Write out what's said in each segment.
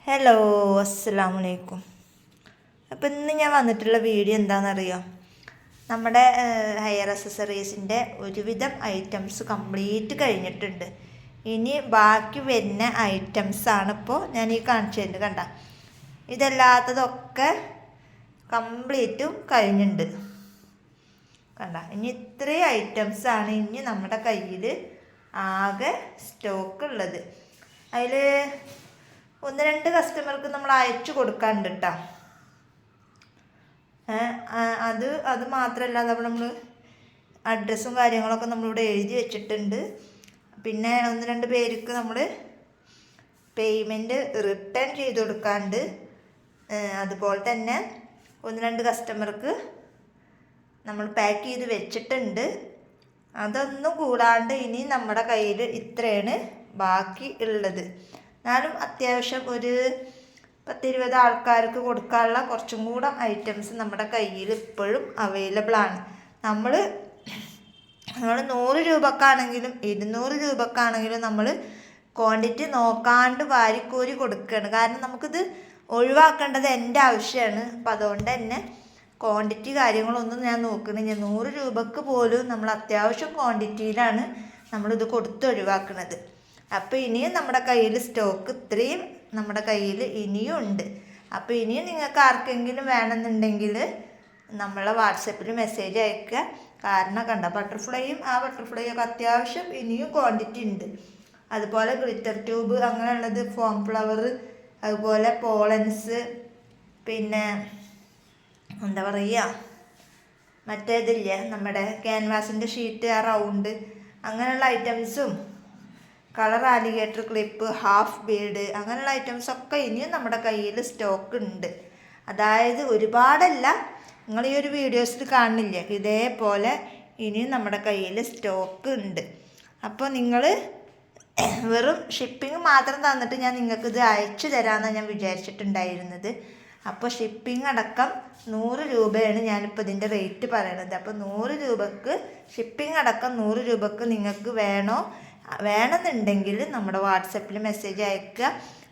Hello, അസ്സലാമു അലൈക്കും. അപ്പോൾ ഇന്ന് ഞാൻ വന്നിട്ടുള്ള വീഡിയോ എന്താണെന്നറിയോ? നമ്മുടെ ഹെയർ അക്സസറീസിൻ്റെ ഒരുവിധം ഐറ്റംസ് കംപ്ലീറ്റ് കഴിഞ്ഞിട്ടുണ്ട്. ഇനി ബാക്കി വരുന്ന ഐറ്റംസാണ് ഇപ്പോൾ ഞാൻ ഈ കാണിച്ചു തരുന്നത്. കണ്ട, ഇതല്ലാത്തതൊക്കെ കംപ്ലീറ്റും കഴിഞ്ഞിട്ടുണ്ട്. കണ്ട, ഇനി ഇത്രയും ഐറ്റംസാണ് ഇനി നമ്മുടെ കയ്യിൽ ആകെ സ്റ്റോക്ക് ഉള്ളത്. അതിൽ ഒന്ന് രണ്ട് കസ്റ്റമർക്ക് നമ്മൾ അയച്ചു കൊടുക്കാനുണ്ട് കേട്ടോ. അത് മാത്രമല്ല, നമ്മൾ അഡ്രസ്സും കാര്യങ്ങളൊക്കെ നമ്മളിവിടെ എഴുതി വെച്ചിട്ടുണ്ട്. പിന്നെ ഒന്ന് രണ്ട് പേർക്ക് നമ്മൾ പേയ്മെൻറ്റ് റിട്ടേൺ ചെയ്ത് കൊടുക്കാനുണ്ട്. അതുപോലെ തന്നെ ഒന്ന് രണ്ട് കസ്റ്റമർക്ക് നമ്മൾ പാക്ക് ചെയ്ത് വെച്ചിട്ടുണ്ട്. അതൊന്നും കൂടാണ്ട് ഇനി നമ്മുടെ കയ്യിൽ ഇത്രയാണ് ബാക്കി ഉള്ളത്. എന്നാലും അത്യാവശ്യം ഒരു 10-20 ആൾക്കാർക്ക് കൊടുക്കാനുള്ള കുറച്ചും കൂടെ ഐറ്റംസ് നമ്മുടെ കയ്യിൽ ഇപ്പോഴും അവൈലബിൾ ആണ്. നമ്മൾ 100 രൂപക്കാണെങ്കിലും 200 രൂപക്കാണെങ്കിലും നമ്മൾ ക്വാണ്ടിറ്റി നോക്കാണ്ട് വാരിക്കോരി കൊടുക്കുകയാണ്. കാരണം നമുക്കിത് ഒഴിവാക്കേണ്ടത് എൻ്റെ ആവശ്യമാണ്. അപ്പം അതുകൊണ്ട് തന്നെ ക്വാണ്ടിറ്റി കാര്യങ്ങളൊന്നും ഞാൻ നോക്കണില്ല. 100 രൂപക്ക് പോലും നമ്മൾ അത്യാവശ്യം ക്വാണ്ടിറ്റിയിലാണ് നമ്മളിത് കൊടുത്ത് ഒഴിവാക്കുന്നത്. അപ്പോൾ ഇനിയും നമ്മുടെ കയ്യിൽ സ്റ്റോക്ക് ഇത്രയും നമ്മുടെ കയ്യിൽ ഇനിയും ഉണ്ട്. അപ്പോൾ ഇനിയും നിങ്ങൾക്ക് ആർക്കെങ്കിലും വേണമെന്നുണ്ടെങ്കിൽ നമ്മളെ വാട്സപ്പിൽ മെസ്സേജ് അയക്കുക. കാരണം കണ്ട, ബട്ടർഫ്ലൈയും ഒക്കെ അത്യാവശ്യം ഇനിയും ക്വാണ്ടിറ്റി ഉണ്ട്. അതുപോലെ ഗ്ലിറ്റർ ട്യൂബ് അങ്ങനെയുള്ളത്, ഫോം ഫ്ലവർ, അതുപോലെ പോളൻസ്, പിന്നെ എന്താ പറയുക, മറ്റേതില്ലേ നമ്മുടെ ക്യാൻവാസിൻ്റെ ഷീറ്റ്, ആ റൗണ്ട്, അങ്ങനെയുള്ള ഐറ്റംസും, colour alligator clip, half bead, അങ്ങനെയുള്ള ഐറ്റംസൊക്കെ ഇനിയും നമ്മുടെ കയ്യിൽ സ്റ്റോക്ക് ഉണ്ട്. അതായത് ഒരുപാടല്ല, നിങ്ങൾ ഈ ഒരു വീഡിയോസിൽ കാണുന്നില്ലേ, ഇതേപോലെ ഇനിയും നമ്മുടെ കയ്യിൽ സ്റ്റോക്ക് ഉണ്ട്. അപ്പോൾ നിങ്ങൾ വെറും ഷിപ്പിംഗ് മാത്രം തന്നിട്ട് ഞാൻ നിങ്ങൾക്കിത് അയച്ചു തരാമെന്നാണ് ഞാൻ വിചാരിച്ചിട്ടുണ്ടായിരുന്നത്. അപ്പോൾ ഷിപ്പിംഗ് അടക്കം 100 രൂപയാണ് ഞാനിപ്പോൾ ഇതിൻ്റെ റേറ്റ് പറയണത്. അപ്പോൾ 100 രൂപക്ക് ഷിപ്പിംഗ് അടക്കം 100 രൂപക്ക് നിങ്ങൾക്ക് വേണമെന്നുണ്ടെങ്കിൽ നമ്മുടെ വാട്സപ്പിൽ മെസ്സേജ് അയക്കുക.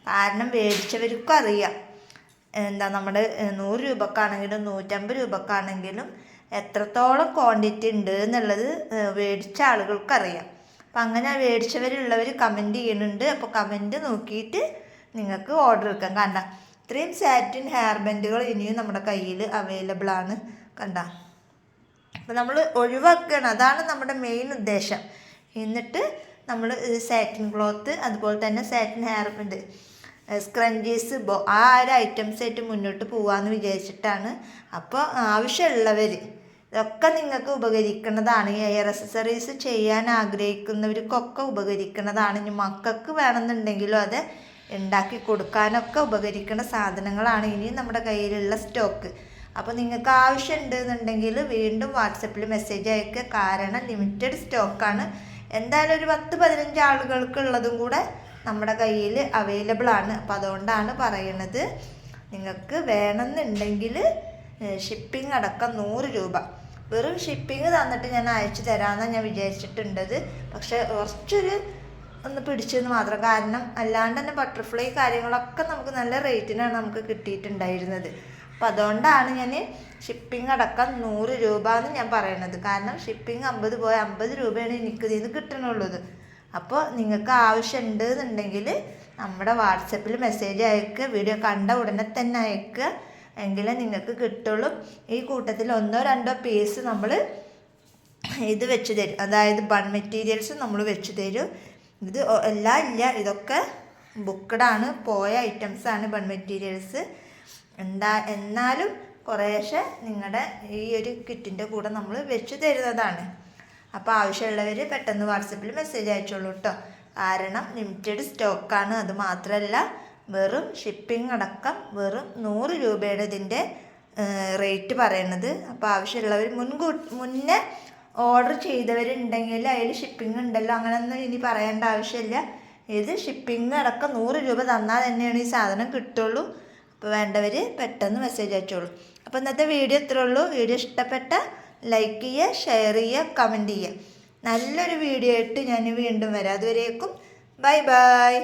കാരണം മേടിച്ചവർക്കും അറിയാം എന്താ, നമ്മുടെ 100 രൂപക്കാണെങ്കിലും 150 രൂപക്കാണെങ്കിലും എത്രത്തോളം ക്വാണ്ടിറ്റി ഉണ്ട് എന്നുള്ളത് മേടിച്ച ആളുകൾക്കറിയാം. അപ്പം അങ്ങനെ മേടിച്ചവരുള്ളവർ കമൻറ്റ് ചെയ്യുന്നുണ്ട്. അപ്പോൾ കമൻറ്റ് നോക്കിയിട്ട് നിങ്ങൾക്ക് ഓർഡർ എടുക്കാം. കണ്ട, ഇത്രയും സാറ്റിൻ ഹെയർ ബാൻഡുകൾ ഇനിയും നമ്മുടെ കയ്യിൽ അവൈലബിൾ ആണ്. കണ്ട, അപ്പോൾ നമ്മൾ ഒഴിവാക്കുകയാണ്, അതാണ് നമ്മുടെ മെയിൻ ഉദ്ദേശം. എന്നിട്ട് നമ്മൾ സാറ്റിൻ ക്ലോത്ത്, അതുപോലെ തന്നെ സാറ്റിൻ ഹെയർ ബാൻഡ്, സ്ക്രഞ്ചീസ്, ആ ഒരു ഐറ്റംസായിട്ട് മുന്നോട്ട് പോകാമെന്ന് വിചാരിച്ചിട്ടാണ്. അപ്പോൾ ആവശ്യമുള്ളവർ ഇതൊക്കെ നിങ്ങൾക്ക് ഉപകരിക്കുന്നതാണ്. ഈ ഹെയർ അക്സസറീസ് ചെയ്യാൻ ആഗ്രഹിക്കുന്നവർക്കൊക്കെ ഉപകരിക്കുന്നതാണ്. ഇനി മക്കൾക്ക് വേണമെന്നുണ്ടെങ്കിലും അത് ഉണ്ടാക്കി കൊടുക്കാനൊക്കെ ഉപകരിക്കുന്ന സാധനങ്ങളാണ് ഇനിയും നമ്മുടെ കയ്യിലുള്ള സ്റ്റോക്ക്. അപ്പോൾ നിങ്ങൾക്ക് ആവശ്യമുണ്ട് എന്നുണ്ടെങ്കിൽ വീണ്ടും വാട്സപ്പിൽ മെസ്സേജ് അയക്കുക. കാരണം ലിമിറ്റഡ് സ്റ്റോക്കാണ്. എന്തായാലും ഒരു 10-15 ആളുകൾക്കുള്ളതും കൂടെ നമ്മുടെ കയ്യിൽ അവൈലബിൾ ആണ്. അപ്പോൾ അതുകൊണ്ടാണ് പറയണത്, നിങ്ങൾക്ക് വേണമെന്നുണ്ടെങ്കിൽ ഷിപ്പിംഗ് അടക്കം 100 രൂപ. വെറും ഷിപ്പിംഗ് തന്നിട്ട് ഞാൻ അയച്ചു തരാമെന്നാണ് ഞാൻ വിചാരിച്ചിട്ടുണ്ടത്. പക്ഷേ കുറച്ചൊരു ഒന്ന് പിടിച്ചെന്ന് മാത്രം. കാരണം അല്ലാണ്ട് തന്നെ ബട്ടർഫ്ലൈ കാര്യങ്ങളൊക്കെ നമുക്ക് നല്ല റേറ്റിനാണ് നമുക്ക് കിട്ടിയിട്ടുണ്ടായിരുന്നത്. അപ്പോൾ അതുകൊണ്ടാണ് ഞാൻ ഷിപ്പിംഗ് അടക്കം 100 രൂപ എന്ന് ഞാൻ പറയണത്. കാരണം ഷിപ്പിംഗ് 50 പോയ 50 രൂപയാണ് എനിക്ക് ഇതിൽ നിന്ന് കിട്ടണുള്ളത്. അപ്പോൾ നിങ്ങൾക്ക് ആവശ്യമുണ്ട് എന്നുണ്ടെങ്കിൽ നമ്മുടെ വാട്സപ്പിൽ മെസ്സേജ് അയക്കുക. വീഡിയോ കണ്ട ഉടനെ തന്നെ അയക്കുക, എങ്കിലേ നിങ്ങൾക്ക് കിട്ടുള്ളൂ. ഈ കൂട്ടത്തിൽ 1-2 പീസ് നമ്മൾ ഇത് വെച്ച് തരും. അതായത് ബൺ മെറ്റീരിയൽസ് നമ്മൾ വെച്ച് തരും. ഇത് എല്ലാം ഇല്ല, ഇതൊക്കെ ബുക്കഡാണ്, പോയ ഐറ്റംസാണ് ബൺ മെറ്റീരിയൽസ്. എന്നാലും കുറേശ്ശെ നിങ്ങളുടെ ഈ ഒരു കിറ്റിൻ്റെ കൂടെ നമ്മൾ വെച്ച് തരുന്നതാണ്. അപ്പോൾ ആവശ്യമുള്ളവർ പെട്ടെന്ന് വാട്സപ്പിൽ മെസ്സേജ് അയച്ചോളൂ കേട്ടോ. കാരണം ലിമിറ്റഡ് സ്റ്റോക്കാണ്. അത് മാത്രമല്ല, വെറും ഷിപ്പിംഗ് അടക്കം വെറും 100 രൂപയുടെ ഇതിൻ്റെ റേറ്റ് പറയണത്. അപ്പോൾ ആവശ്യമുള്ളവർ മുന്നേ ഓർഡർ ചെയ്തവരുണ്ടെങ്കിൽ അതിൽ ഷിപ്പിംഗ് ഉണ്ടല്ലോ, അങ്ങനെയൊന്നും ഇനി പറയേണ്ട ആവശ്യമില്ല. ഇത് ഷിപ്പിംഗ് അടക്കം 100 രൂപ തന്നാൽ തന്നെയാണ് ഈ സാധനം കിട്ടുള്ളൂ. അപ്പോൾ വേണ്ടവർ പെട്ടെന്ന് മെസ്സേജ് അയച്ചോളൂ. അപ്പോൾ ഇന്നത്തെ വീഡിയോ ഇത്രേ ഉള്ളൂ. വീഡിയോ ഇഷ്ടപ്പെട്ട ലൈക്ക് ചെയ്യുക, ഷെയർ ചെയ്യുക, കമൻറ്റ് ചെയ്യുക. നല്ലൊരു വീഡിയോ ആയിട്ട് ഞാൻ വീണ്ടും വരാം. അതുവരേക്കും ബൈ ബൈ.